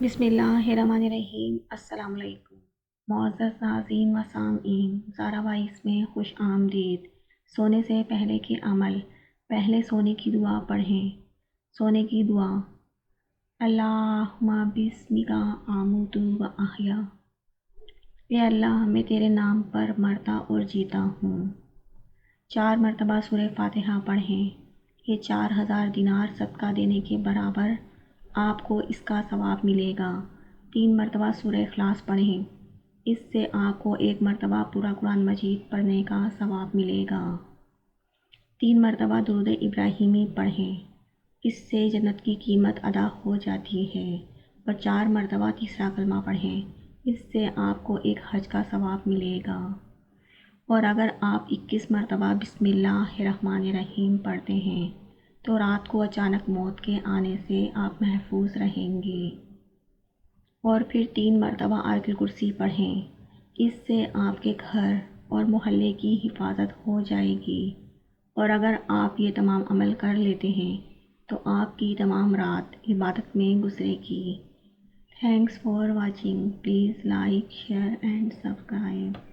بسم اللہ الرحمن الرحیم۔ السلام علیکم معزز ناظرین و سامعین، زارا وائس میں خوش آمدید۔ سونے سے پہلے کے عمل۔ پہلے سونے کی دعا پڑھیں۔ سونے کی دعا: اللہم بسمک آموت و احیا۔ اے اللہ، میں تیرے نام پر مرتا اور جیتا ہوں۔ 4 مرتبہ سورہ فاتحہ پڑھیں۔ یہ 4000 دینار صدقہ دینے کے برابر آپ کو اس کا ثواب ملے گا۔ 3 مرتبہ سورہ اخلاص پڑھیں۔ اس سے آپ کو 1 مرتبہ پورا قرآن مجید پڑھنے کا ثواب ملے گا۔ 3 مرتبہ درود ابراہیمی پڑھیں۔ اس سے جنت کی قیمت ادا ہو جاتی ہے۔ اور 4 مرتبہ تیسرا کلمہ پڑھیں۔ اس سے آپ کو ایک حج کا ثواب ملے گا۔ اور اگر آپ 21 مرتبہ بسم اللہ الرحمن الرحیم پڑھتے ہیں تو رات کو اچانک موت کے آنے سے آپ محفوظ رہیں گے۔ اور پھر 3 مرتبہ آیت الکرسی پڑھیں۔ اس سے آپ کے گھر اور محلے کی حفاظت ہو جائے گی۔ اور اگر آپ یہ تمام عمل کر لیتے ہیں تو آپ کی تمام رات عبادت میں گزرے گی۔ Thanks for watching. Please like, share and subscribe.